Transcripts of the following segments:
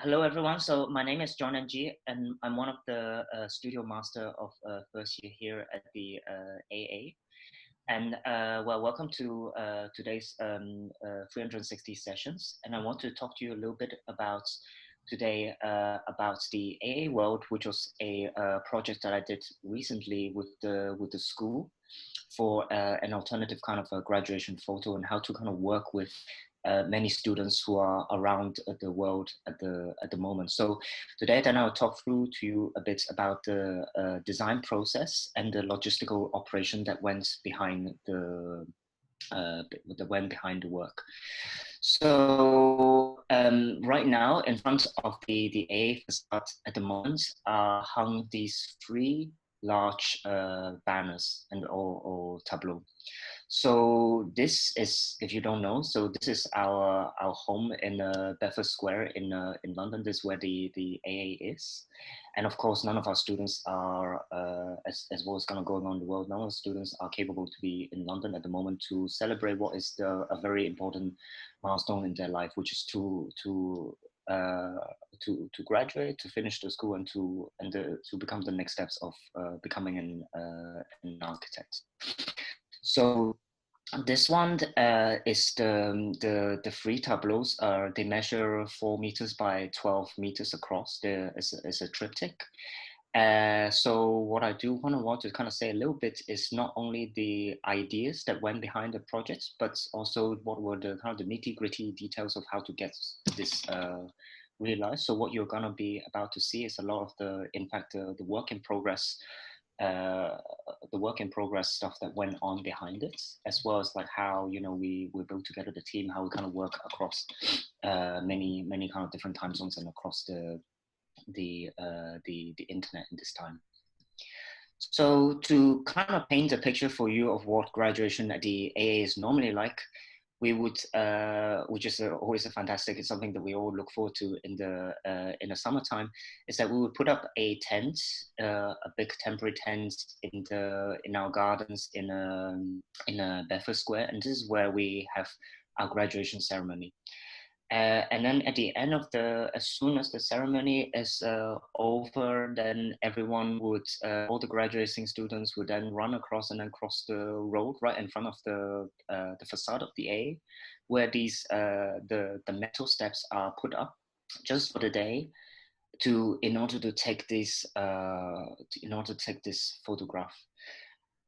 Hello, everyone. So my name is John NG, and I'm one of the studio master of first year here at the AA. And well, welcome to today's 360 sessions. And I want to talk to you a little bit about today about the AA World, which was a project that I did recently with the school for an alternative kind of a graduation photo and how to kind of work with many students who are around the world at the moment. So today then I'll talk through to you a bit about the design process and the logistical operation that went behind the work. So right now in front of the A facade at the moment are hung these three large banners and or tableau. So this is, if you don't know, so this is our home in Bedford Square in London. This is where the AA is, and of course, none of our students are as well as kind of going on in the world. None of our students are capable to be in London at the moment to celebrate what is a very important milestone in their life, which is uh, to graduate, to finish the school, and to become the next steps of becoming an architect. So this one is the three tableaus. They measure 4 meters by 12 meters across. There is a triptych. So what I do want to kind of say a little bit is not only the ideas that went behind the project, but also what were the kind of the nitty gritty details of how to get this realized. So what you're gonna be about to see is a lot of the, in fact, the work in progress, uh, the work in progress stuff that went on behind it, as well as like how we built together the team, how we kind of work across many kind of different time zones and across the internet in this time. So to kind of paint a picture for you of what graduation at the AA is normally like, we would, which is always a fantastic, it's something that we all look forward to in the summertime, is that we would put up a tent, a big temporary tent in our gardens in a Bedford Square, and this is where we have our graduation ceremony. And then at the end of as soon as the ceremony is over, then everyone would, all the graduating students would then run across and then cross the road right in front of the facade of the A, where the metal steps are put up just for the day in order to take this photograph.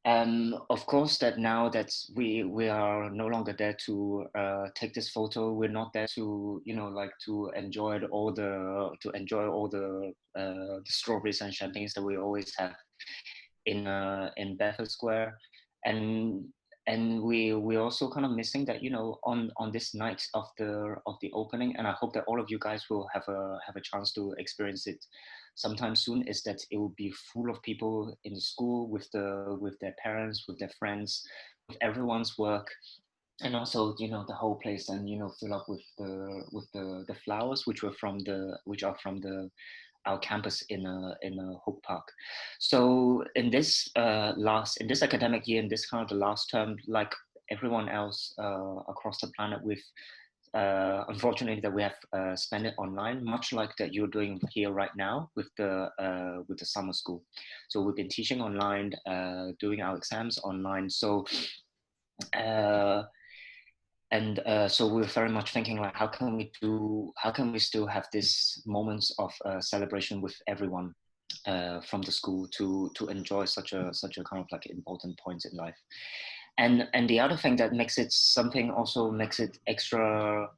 Of course, that now that we are no longer there to take this photo, we're not there to like to enjoy all the strawberries and champagnes that we always have in Bedford Square, and we also kind of missing that on this night of the opening, and I hope that all of you guys will have a chance to experience it sometime soon, is that it will be full of people in the school with their parents, with their friends, with everyone's work, and also the whole place, and fill up with the flowers which are from the our campus in Hope Park. So in this academic year, in this kind of the last term, like everyone else across the planet, with unfortunately that we have spent it online, much like that you're doing here right now with the summer school. So we've been teaching online, doing our exams online. So uh, so we were very much thinking like, how can we still have this moments of celebration with everyone from the school to enjoy such a kind of like important point in life. And the other thing that makes it extra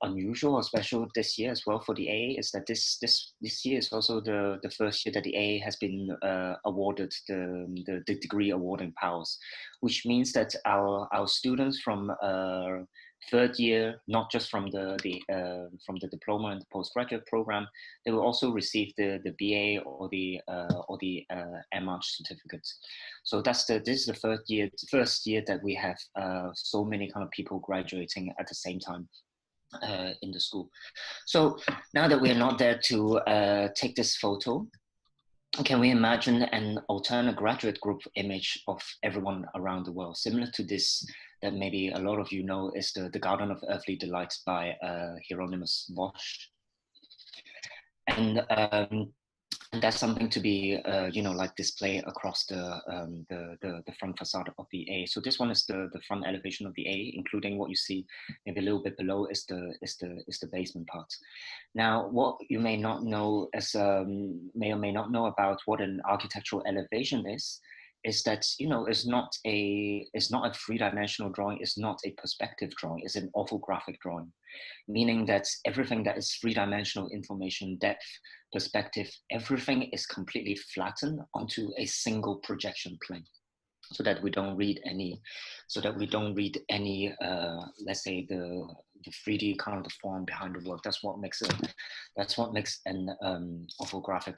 unusual or special this year as well for the A is that this year is also the first year that the A has been awarded the degree awarding powers, which means that our students from third year, not just from the diploma and the postgraduate program, they will also receive the BA or the MArch certificate. So this is the first year that we have so many kind of people graduating at the same time in the school. So now that we're not there to take this photo, can we imagine an alternate graduate group image of everyone around the world, similar to this that maybe a lot of you know is the Garden of Earthly Delights by Hieronymus Bosch? And that's something to be, like display across the front facade of the A. So this one is the front elevation of the A, including what you see maybe a little bit below is the basement part. Now, what you may not know, as may or may not know about what an architectural elevation is that it's not a three-dimensional drawing, it's not a perspective drawing, it's an orthographic drawing, meaning that everything that is three-dimensional information, depth, perspective, everything is completely flattened onto a single projection plane, so that we don't read any, let's say the 3D kind of the form behind the work. That's what makes an orthographic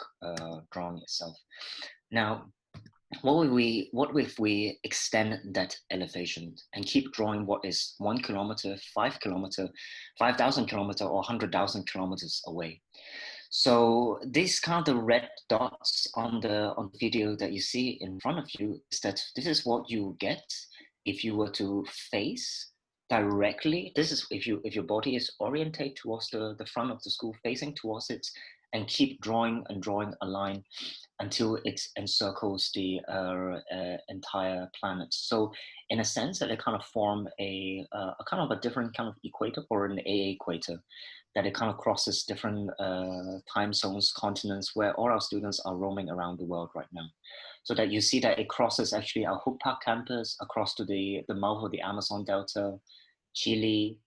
drawing itself. Now, what if we extend that elevation and keep drawing what is 1 kilometer, 5 kilometer, 5,000 kilometer, or 100,000 kilometers away? So these kind of red dots on the video that you see in front of you is that this is what you get if you were to face directly. This is if your body is oriented towards the front of the school, facing towards it, and keep drawing and drawing a line until it encircles the entire planet. So in a sense that it kind of form a kind of a different kind of equator, or an A equator, that it kind of crosses different time zones, continents, where all our students are roaming around the world right now. So that you see that it crosses actually our Hook Park campus across to the mouth of the Amazon Delta, Chile,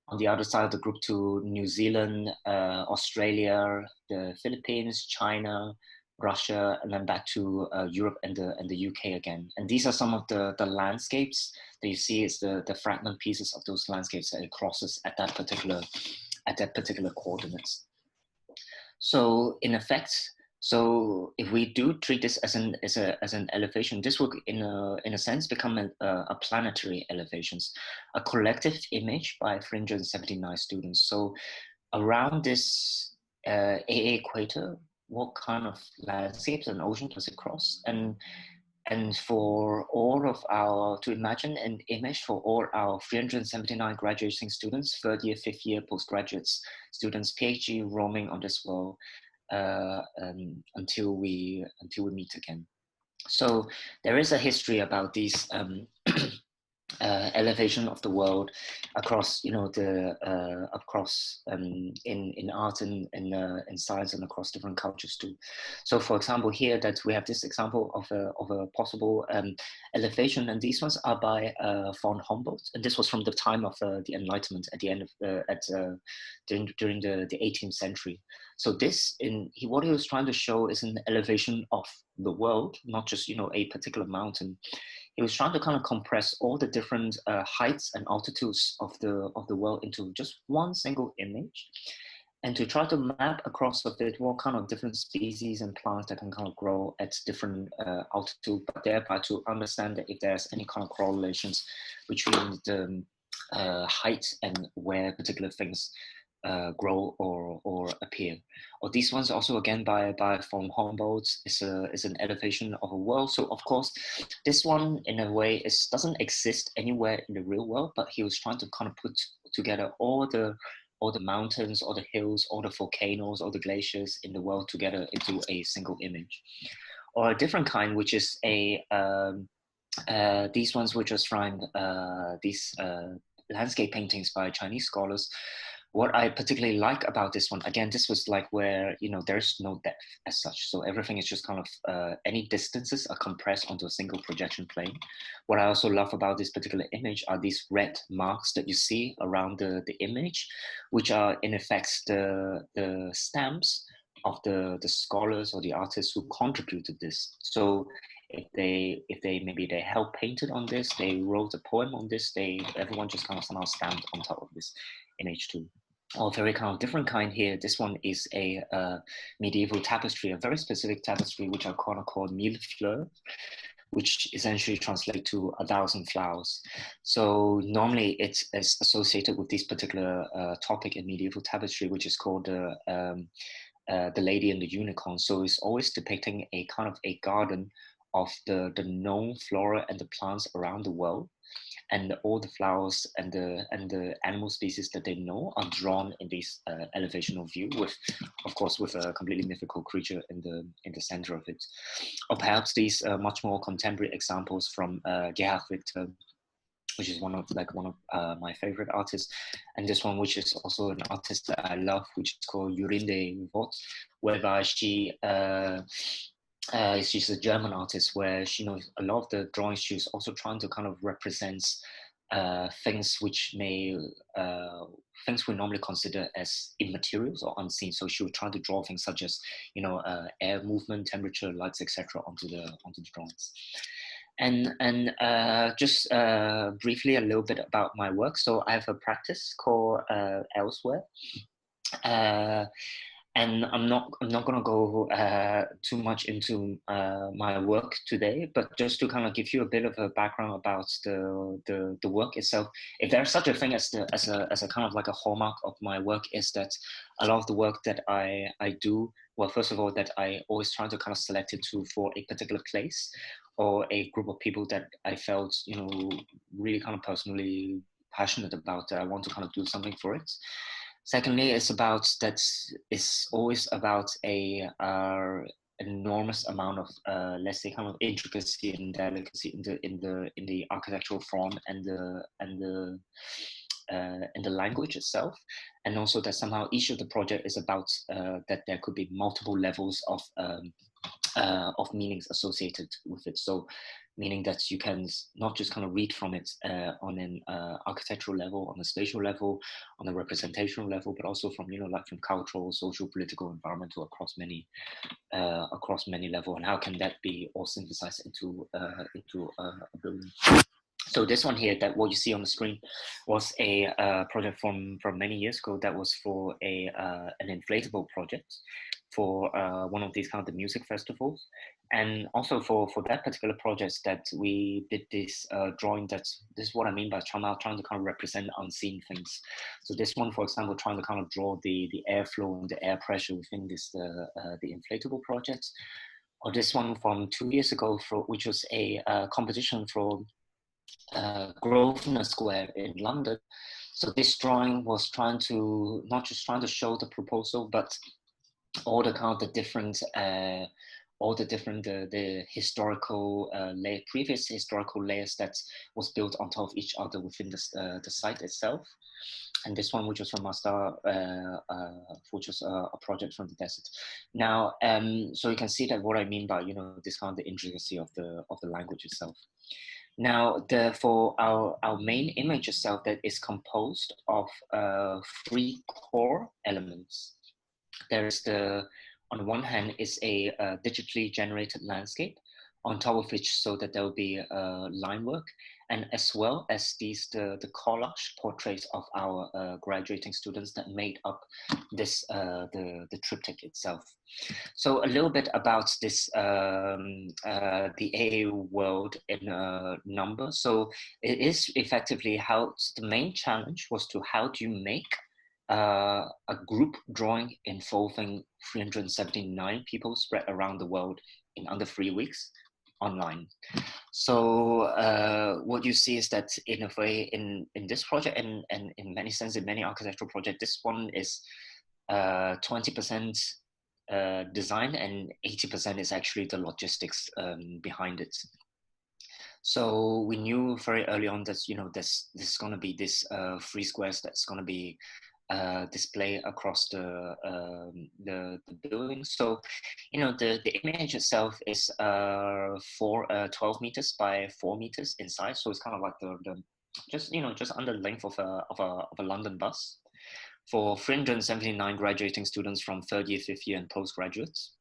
on the other side of the group to New Zealand, Australia, the Philippines, China, Russia, and then back to Europe and the UK again. And these are some of the landscapes that you see. Is the fragment pieces of those landscapes that it crosses at that particular coordinates. So in effect, so if we do treat this as an elevation, this will in a sense become a planetary elevations, a collective image by 379 students. So around this AA equator, what kind of landscapes and ocean does it cross? And for all of our, to imagine an image for all our 379 graduating students, third year, fifth year, postgraduates, students, PhD roaming on this world until we meet again. So there is a history about these elevation of the world across, in art and in science, and across different cultures too. So, for example, here that we have this example of a possible elevation, and these ones are by von Humboldt, and this was from the time of the Enlightenment at the end of during the 18th century. So this what he was trying to show is an elevation of the world, not just a particular mountain. He was trying to kind of compress all the different heights and altitudes of the world into just one single image, and to try to map across of it what kind of different species and plants that can kind of grow at different altitude, but thereby to understand that if there's any kind of correlations between the height and where particular things grow or appear. Or these ones also again by von Humboldt is an elevation of a world. So of course, this one in a way doesn't exist anywhere in the real world, but he was trying to kind of put together all the mountains, all the hills, all the volcanoes, all the glaciers in the world together into a single image. Or a different kind, which is these ones which was found these landscape paintings by Chinese scholars. What I particularly like about this one, again, this was like where, there's no depth as such. So everything is just kind of, any distances are compressed onto a single projection plane. What I also love about this particular image are these red marks that you see around the image, which are in effect the stamps of the scholars or the artists who contributed this. So if they maybe they helped painted on this, they wrote a poem on this, everyone just kind of somehow stamped on top of this image too. Or very kind of different kind here. This one is a medieval tapestry, a very specific tapestry, which I kind of call mille fleurs, which essentially translates to 1,000 flowers. So normally it is associated with this particular topic in medieval tapestry, which is called the Lady and the Unicorn. So it's always depicting a kind of a garden of the known flora and the plants around the world. and all the flowers and the animal species that they know are drawn in this elevational view, with, of course, with a completely mythical creature in the center of it. Or perhaps these much more contemporary examples from Gerhard Richter, which is one of my favorite artists, and this one, which is also an artist that I love, which is called Jorinde Vort, whereby she's a German artist, where she knows a lot of the drawings. She's also trying to kind of represent things which may things we normally consider as immaterials or unseen. So she would try to draw things such as air movement, temperature, lights, etc. onto the drawings. And just briefly a little bit about my work. So I have a practice called Elsewhere. And I'm not going to go too much into my work today, but just to kind of give you a bit of a background about the work itself. If there's such a thing as a kind of like a hallmark of my work, is that a lot of the work that I do, well, first of all, that I always try to kind of select it for a particular place or a group of people that I felt, really kind of personally passionate about, that I want to kind of do something for it. Secondly, it's always about a enormous amount of let's say kind of intricacy and delicacy in the architectural form and the language itself, and also that somehow each of the project is about that there could be multiple levels of meanings associated with it. So meaning that you can not just kind of read from it on an architectural level, on a spatial level, on a representational level, but also from like from cultural, social, political, environmental across many levels, and how can that be all synthesized into a building. So this one here, that what you see on the screen, was a project from many years ago. That was for an inflatable project for one of these kind of the music festivals, and also for that particular project that we did this drawing. This is what I mean by trying to kind of represent unseen things. So this one, for example, trying to kind of draw the airflow and the air pressure within this the inflatable project. Or this one from 2 years ago, which was a competition for Grosvenor Square in London. So this drawing was not just trying to show the proposal, but all the kind of the different the historical previous historical layers that was built on top of each other within the site itself. And this one, which was from Mastar, which was a project from the desert. Now, so you can see that what I mean by this kind of the intricacy of the language itself. Now, for our main image itself, that is composed of 3 core elements. There's on the one hand is a digitally generated landscape, on top of which so that there will be line work, and as well as the collage portraits of our graduating students that made up this the triptych itself. So a little bit about this the AAU world in a number. So it is effectively the main challenge was how do you make a group drawing involving 379 people spread around the world in under 3 weeks online. So what you see is that in a way in this project, and in many sense in many architectural projects, this one is 20% design and 80% is actually the logistics behind it. So we knew very early on that this is going to be this 3 squares that's going to be display across the building. So the image itself is 12 meters by 4 meters in size. So it's kind of like the just under the length of a London bus, for 379 graduating students from third year, fifth year, and postgraduates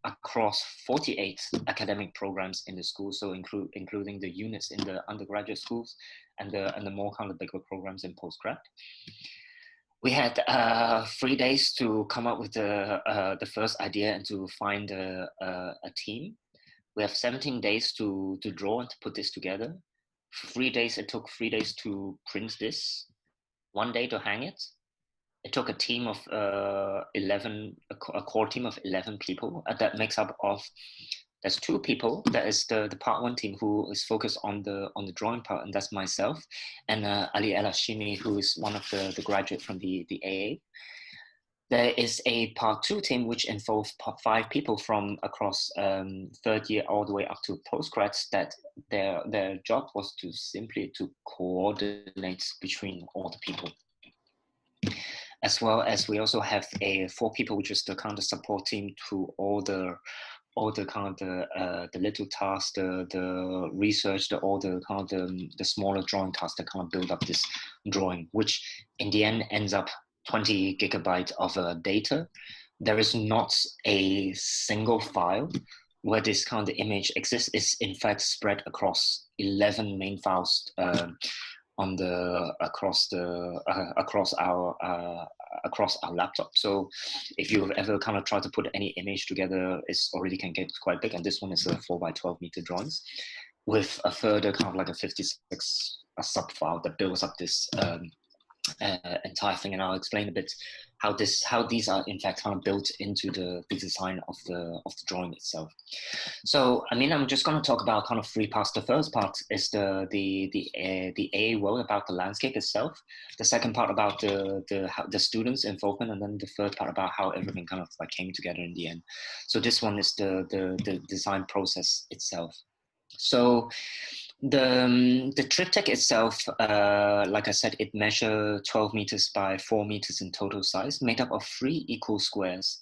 across 48 academic programs in the school. So including the units in the undergraduate schools and the more kind of bigger programs in postgrad. We had 3 days to come up with the first idea and to find a team. We have 17 days to draw and to put this together. It took 3 days to print this, 1 day to hang it. It took a team of 11, a core team of 11 people that makes up of there's two people. That is the part one team who is focused on the drawing part, and that's myself and Ali El Hashimi, who is one of the graduate from the AA. There is a part two team which involves five people from across third year all the way up to postgrads. That their job was to simply to coordinate between all the people. As well as we also have four people, which is the kind of support team to all the kind of the little tasks, the research, all the kind of the smaller drawing tasks that kind of build up this drawing, which in the end ends up 20 gigabytes of data. There is not a single file where this kind of image exists. It's in fact spread across 11 main files on the across our laptop. So if you've ever kind of tried to put any image together, it's already can get quite big. And this one is a 4x12 meter drawings with a further kind of like a 56 sub file that builds up this entire thing. And I'll explain a bit how these are in fact kind of built into the design of the drawing itself. So I mean, I'm just going to talk about kind of three parts. The first part is the A world, about the landscape itself. The second part about the students' involvement, and then the third part about how everything kind of like came together in the end. So this one is the design process itself. So the triptych itself, like I said, it measures 12 meters by 4 meters in total size, made up of 3 equal squares.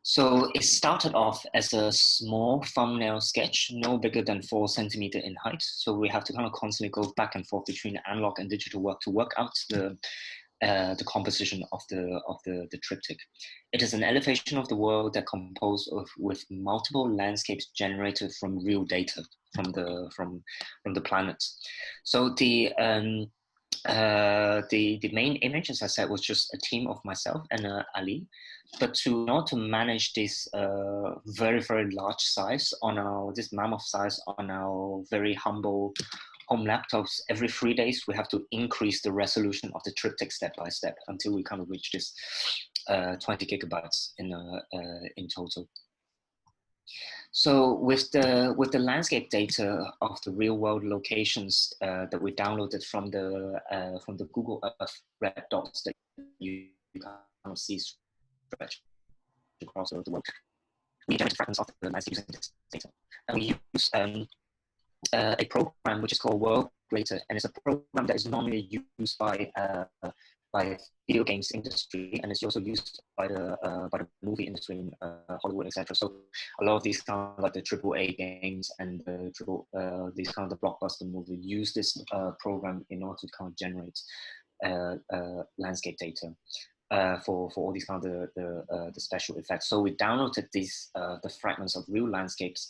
So it started off as a small thumbnail sketch, no bigger than 4 centimeters in height. So we have to kind of constantly go back and forth between analog and digital work to work out the composition of the triptych. It is an elevation of the world that composed with multiple landscapes generated from real data from the planets. So the main image, as I said, was just a team of myself and Ali. But to manage this very, very large size on this mammoth size on our very humble home laptops, every 3 days we have to increase the resolution of the triptych step by step until we kind of reach this 20 gigabytes in total. So with the landscape data of the real world locations that we downloaded from the Google Earth red dots that you kind of see stretched across the world, we generate fragments of the landscape using this data, and we use a program which is called World Creator, and it's a program that is normally used by video games industry, and it's also used by the movie industry in Hollywood, etc. So a lot of these kind of like the AAA games and these kind of the blockbuster movie use this program in order to kind of generate landscape data. For all these kind of the special effects. So we downloaded these the fragments of real landscapes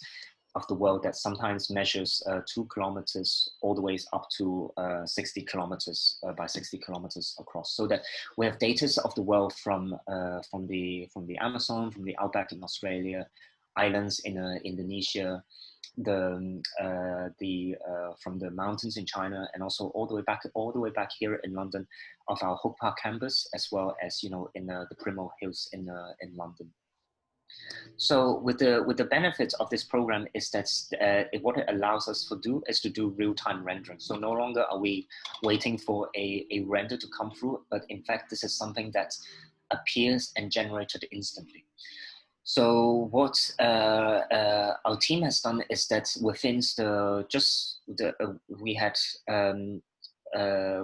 of the world that sometimes measures 2 kilometers all the way up to 60 kilometers by 60 kilometers across. So that we have data of the world from the Amazon, from the outback in Australia, islands in Indonesia, from the mountains in China, and also all the way back here in London of our Hook Park campus, as well as in the Primrose Hills in London. So with the benefits of this program is that what it allows us to do is to do real-time rendering. So no longer are we waiting for a render to come through, but in fact this is something that appears and generated instantly. So what our team has done is that within we had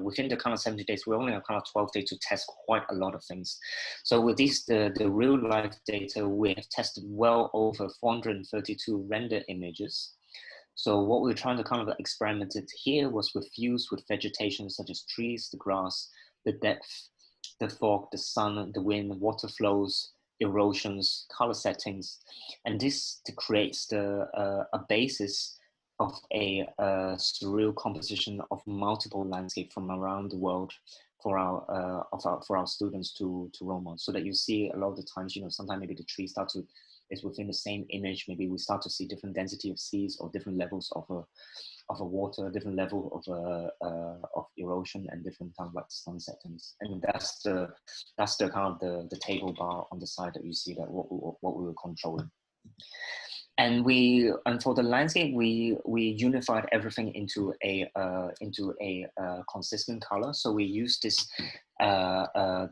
within the kind of 70 days, we only have kind of 12 days to test quite a lot of things. So with these, the real life data, we have tested well over 432 render images. So what we're trying to kind of experiment here was with views with vegetation such as trees, the grass, the depth, the fog, the sun, the wind, water flows, erosions, color settings, and this creates a basis of a surreal composition of multiple landscapes from around the world for our students to roam on. So that you see a lot of the times, sometimes maybe the trees is within the same image. Maybe we start to see different density of seas or different levels of a water, different level of erosion, and different kind of like sun settings. And that's the kind of the table bar on the side that you see that what we were controlling. And for the landscape, we unified everything into a consistent color. So we used this the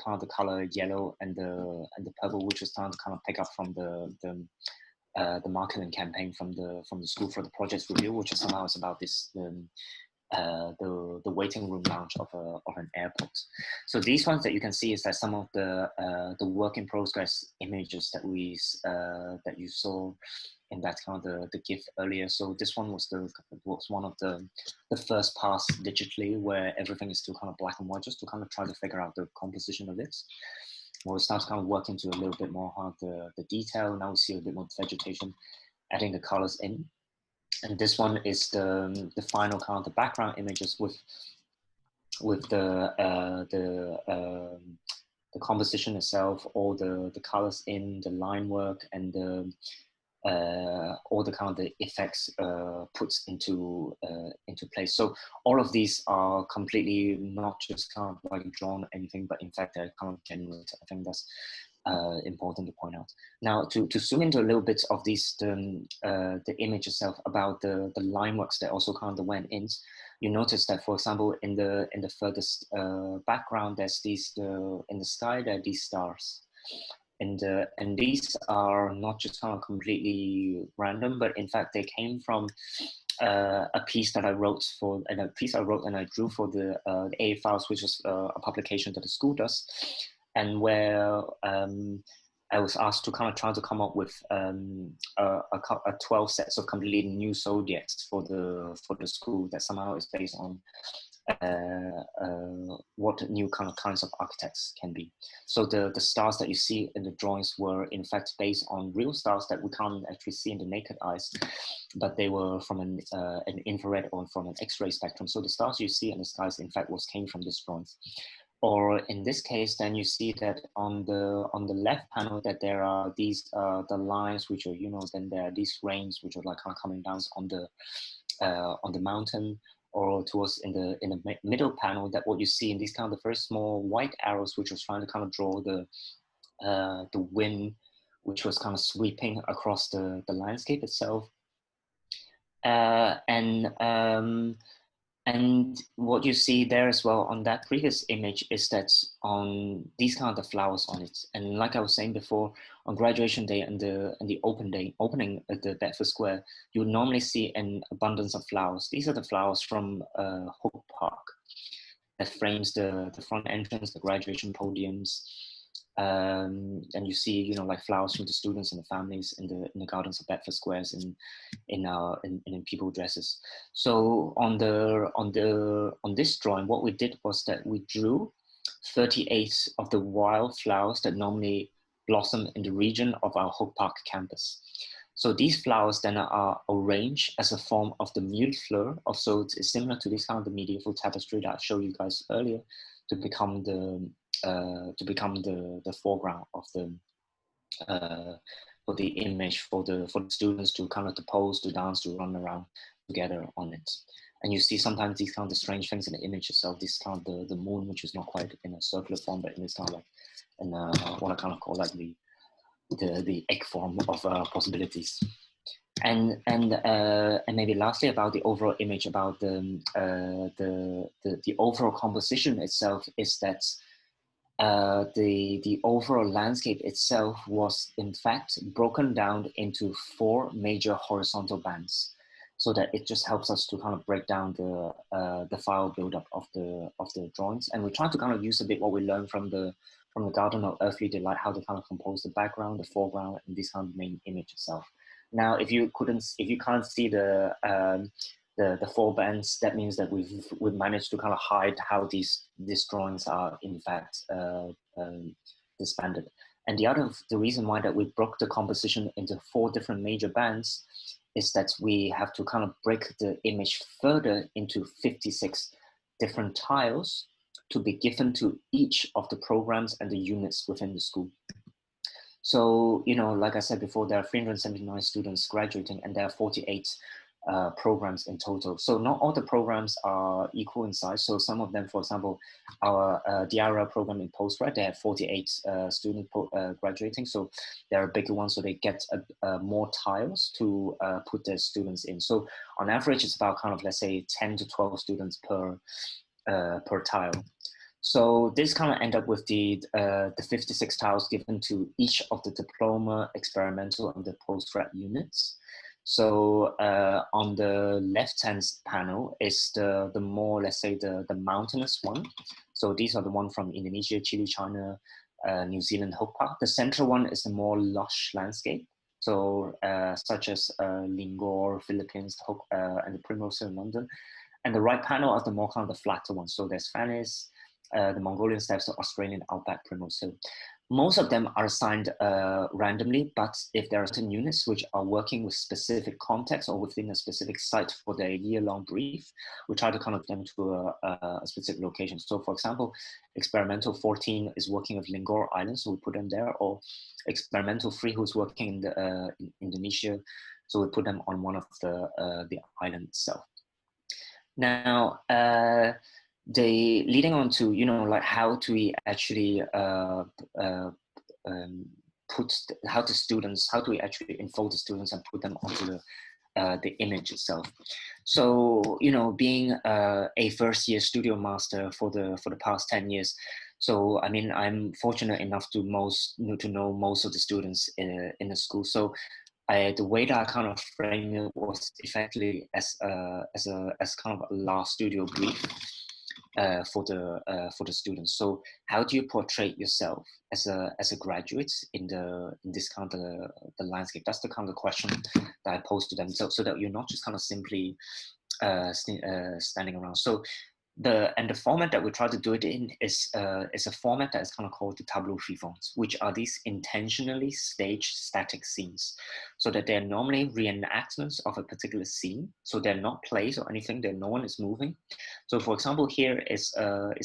kind of the color yellow and the purple, which was starting to kind of pick up from the marketing campaign from the school for the project review, which is somehow is about this the waiting room lounge of an airport. So these ones that you can see is that some of the work in progress images that that you saw in that kind of the GIF earlier. So this one was one of the first pass digitally, where everything is still kind of black and white, just to kind of try to figure out the composition of it. We'll start to kind of work into a little bit more how the detail. Now we see a bit more vegetation, adding the colors in. And this one is the final kind of the background images with the composition itself, all the colors in, the line work, and all the kind of the effects put into place. So all of these are completely not just kind of like drawn anything, but in fact they're kind of generated. I think that's important to point out. Now to zoom into a little bit of these the image itself, about the line works that also kind of went in. You notice that, for example, in the furthest background, there's these in the sky there are these stars. And these are not just kind of completely random, but in fact they came from a piece that I wrote and I drew for the A Files, which is a publication that the school does, and where I was asked to kind of try to come up with a 12 sets of completely new zodiacs for the school that somehow is based on what new kinds of architects can be. So the stars that you see in the drawings were in fact based on real stars that we can't actually see in the naked eyes, but they were from an infrared or from an X-ray spectrum. So the stars you see in the skies in fact came from these drawings. Or in this case, then you see that on the left panel that there are these the lines which are, then there are these rains which are like kind of coming down on the mountain, or towards in the middle panel, that what you see in these kind of the very small white arrows, which was trying to kind of draw the wind, which was kind of sweeping across the landscape itself. And what you see there as well on that previous image is that on these kind of the flowers on it. And like I was saying before, on graduation day and the opening at the Bedford Square, you would normally see an abundance of flowers. These are the flowers from Hook Park that frames the front entrance, the graduation podiums. And you see, like flowers from the students and the families in the gardens of Bedford Squares in people dresses. So on this drawing, what we did was that we drew 38 of the wild flowers that normally blossom in the region of our Hook Park campus. So these flowers then are arranged as a form of the mille-fleurs. Also, it's similar to this kind of the medieval tapestry that I showed you guys earlier, to become the foreground of for the image, for the students to kind of to pose, to dance, to run around together on it. And you see sometimes these kind of the strange things in the image itself, this kind of the moon, which is not quite in a circular form, but in this kind of like, in what I kind of call like the egg form of possibilities. And maybe lastly, about the overall image, about the overall composition itself, is that the overall landscape itself was in fact broken down into 4 major horizontal bands, so that it just helps us to kind of break down the file buildup of the drawings. And we try to kind of use a bit what we learned from the Garden of Earthly Delight, how to kind of compose the background, the foreground, and this kind of main image itself. Now, if you can't see the 4 bands, that means that we've managed to kind of hide how these drawings are in fact disbanded. And the reason why that we broke the composition into 4 different major bands is that we have to kind of break the image further into 56 different tiles to be given to each of the programs and the units within the school. So, like I said before, there are 379 students graduating, and there are 48 programs in total. So not all the programs are equal in size. So some of them, for example, our DRL program in postgrad, they have 48 students graduating. So they're bigger ones, so they get more tiles to put their students in. So on average, it's about kind of, let's say, 10 to 12 students per tile. So this kind of end up with the 56 tiles given to each of the diploma, experimental, and the postgrad units. So on the left-hand panel is the more, let's say, the mountainous one. So these are the one from Indonesia, Chile, China, New Zealand, Hope Park. The central one is the more lush landscape. So such as Lingor, Philippines, and the Primrose in London. And the right panel are the more kind of the flatter ones. So there's Fannis, the Mongolian steppes, the Australian outback primrose. So most of them are assigned randomly, but if there are certain units which are working with specific context or within a specific site for their year-long brief, we try to kind of them to a specific location. So for example, experimental 14 is working with Lingor Island, so we put them there, or experimental 3 who's working in Indonesia, so we put them on one of the island itself. Now, leading on to, like how do we actually how do we actually enfold the students and put them onto the image itself. So, being a first year studio master for the past 10 years, so I mean, I'm fortunate enough to know most of the students in the school. So the way that I kind of framed it was effectively as kind of a last studio brief for the students. So how do you portray yourself as a graduate in this kind of the landscape? That's the kind of question that I posed to them, so that you're not just kind of simply standing around. So the format that we try to do it in is a format that is kind of called the Tableau chiffons, which are these intentionally staged static scenes, so that they're normally reenactments of a particular scene. So they're not plays or anything. No one is moving. So for example, here is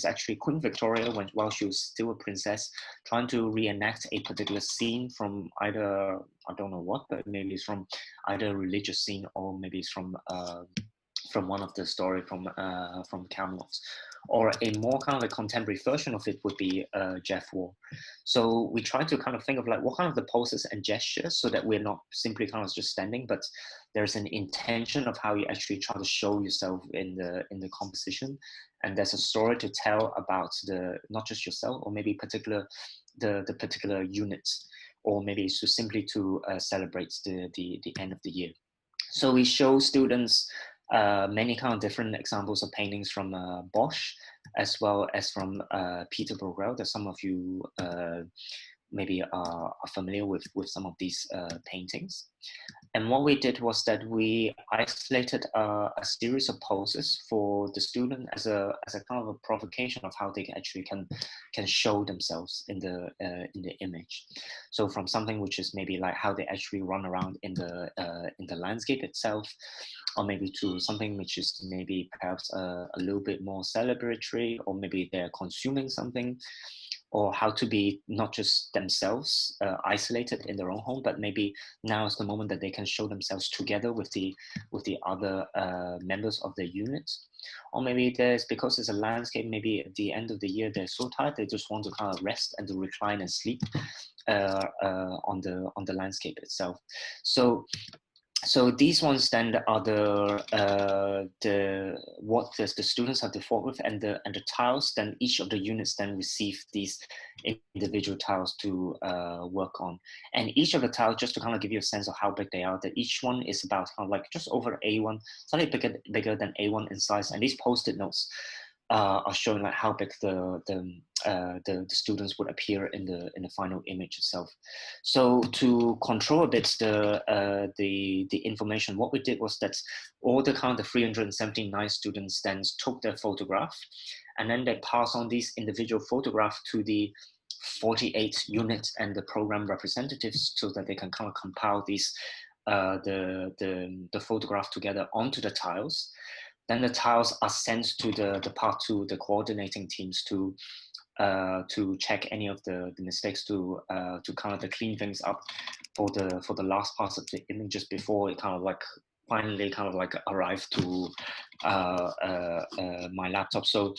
actually Queen Victoria while she was still a princess, trying to reenact a particular scene from either, I don't know what, but maybe it's from either a religious scene, or maybe it's from one of the story from Camelot, or a more kind of a contemporary version of it would be Jeff Wall. So we try to kind of think of like what kind of the poses and gestures, so that we're not simply kind of just standing, but there's an intention of how you actually try to show yourself in the composition, and there's a story to tell about not just yourself, or maybe the particular units, or maybe it's simply to celebrate the end of the year. So we show students many kind of different examples of paintings from Bosch, as well as from Peter Bruegel, that some of you maybe are familiar with some of these paintings. And what we did was that we isolated a series of poses for the student as a kind of a provocation of how they actually can show themselves in the image. So from something which is maybe like how they actually run around in the landscape itself, or maybe to something which is maybe perhaps a little bit more celebratory, or maybe they're consuming something, or how to be not just themselves isolated in their own home, but maybe now is the moment that they can show themselves together with the other members of the unit. Or maybe because it's a landscape, maybe at the end of the year they're so tired they just want to kind of rest and to recline and sleep on the landscape itself. So these ones then are what the students have to work with, and the tiles. Then each of the units then receive these individual tiles to work on, and each of the tiles, just to kind of give you a sense of how big they are, that each one is about kind of like just over A1, slightly bigger than A1 in size, and these post-it notes are showing like how big the students would appear in the final image itself. So to control a bit the information, what we did was that all the kind of the 379 students then took their photograph, and then they pass on these individual photographs to the 48 units and the program representatives, so that they can kind of compile these the photograph together onto the tiles. Then the tiles are sent to the part 2, the coordinating teams, to check any of the mistakes, to kind of clean things up for the last parts of the image, just before it kind of like finally kind of like arrived to my laptop. So,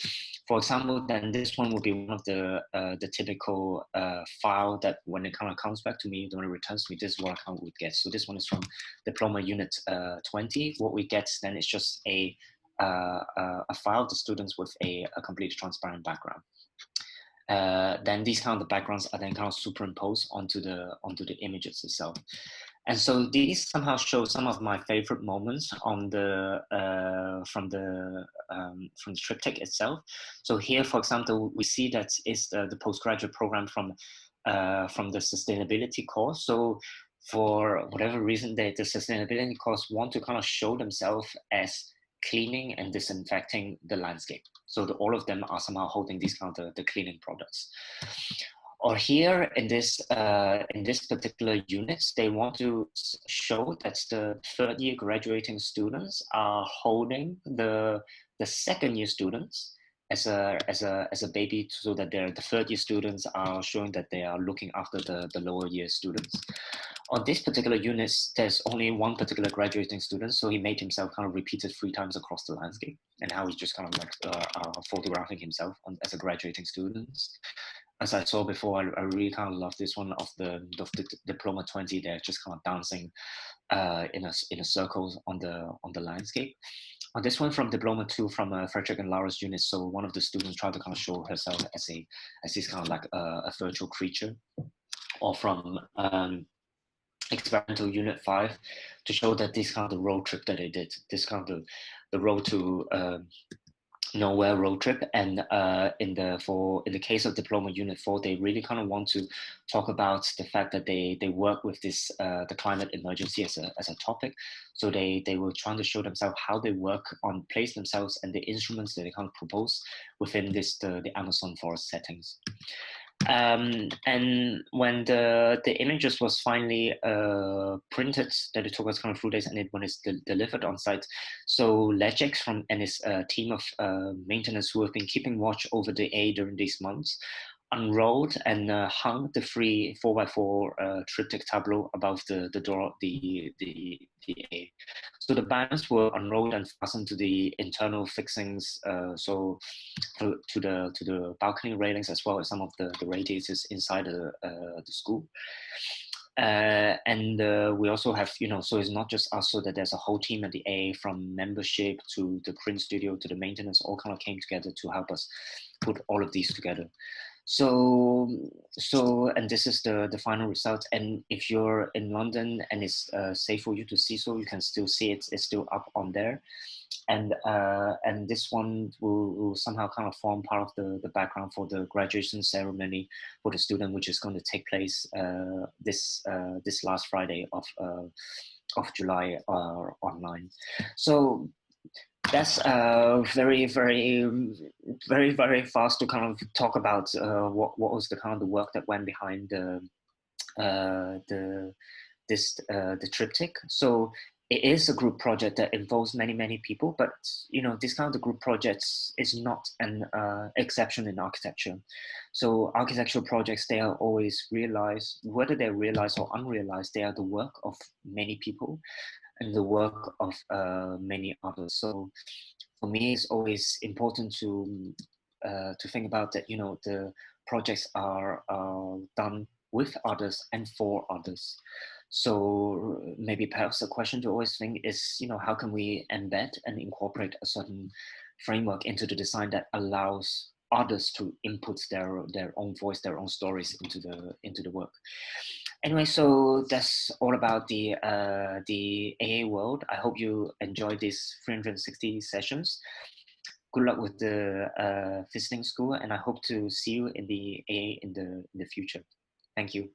for example, then this one will be one of the typical file that when it kind of comes back to me, when it returns to me, this is what I kind of would get. So this one is from Diploma Unit 20. What we get then is just a file of the students with a completely transparent background. Then these kind of the backgrounds are then kind of superimposed onto the images itself. And so these somehow show some of my favorite moments on from the triptych itself. So here, for example, we see that is the postgraduate program from the sustainability course. So for whatever reason, the sustainability course want to kind of show themselves as cleaning and disinfecting the landscape. So all of them are somehow holding these kind of the cleaning products. Or here in this particular unit, they want to show that the third year graduating students are holding the second year students as a baby, so that the third year students are showing that they are looking after the lower year students. On this particular unit, there's only one particular graduating student, so he made himself kind of repeated 3 times across the landscape, and how he's just kind of like photographing himself as a graduating student. As I saw before, I really kind of love this one of the Diploma 20. They're just kind of dancing in a circle on the landscape. On this one from Diploma 2 from Frederick and Laura's unit, so one of the students tried to kind of show herself as this kind of like a virtual creature. Or from experimental unit 5 to show that this kind of the road trip that they did, this kind of the road to nowhere road trip. And in the case of Diploma Unit 4, they really kind of want to talk about the fact that they work with this the climate emergency as a topic. So they were trying to show themselves how they work on place themselves and the instruments that they kind of propose within the Amazon forest settings. And when the images was finally printed, that it took us kind of 2 days, and when it's delivered on site, so Legex and his team of maintenance who have been keeping watch over the A during these months unrolled and hung the 3 4x4 triptych tableau above the door, the A. So the banners were unrolled and fastened to the internal fixings, so to the balcony railings, as well as some of the radiators inside the school. And we also have, so it's not just us, so that there's a whole team at the A, from membership to the print studio to the maintenance, all kind of came together to help us put all of these together. So and this is the final result. And if you're in London and it's safe for you to see, so you can still see it. It's still up on there. And this one will somehow kind of form part of the background for the graduation ceremony for the student, which is going to take place this last Friday of July online. So that's very, very, very, very fast to kind of talk about what was the kind of the work that went behind the triptych. So it is a group project that involves many people, but this kind of the group projects is not an exception in architecture. So architectural projects, they are always realized, whether they're realized or unrealized, they are the work of many people and the work of many others. So for me, it's always important to think about that. The projects are done with others and for others. So maybe perhaps a question to always think is, how can we embed and incorporate a certain framework into the design that allows others to input their own voice, their own stories into the work. Anyway, so that's all about the AA world. I hope you enjoyed these 360 sessions. Good luck with the visiting school, and I hope to see you in the AA in the future. Thank you.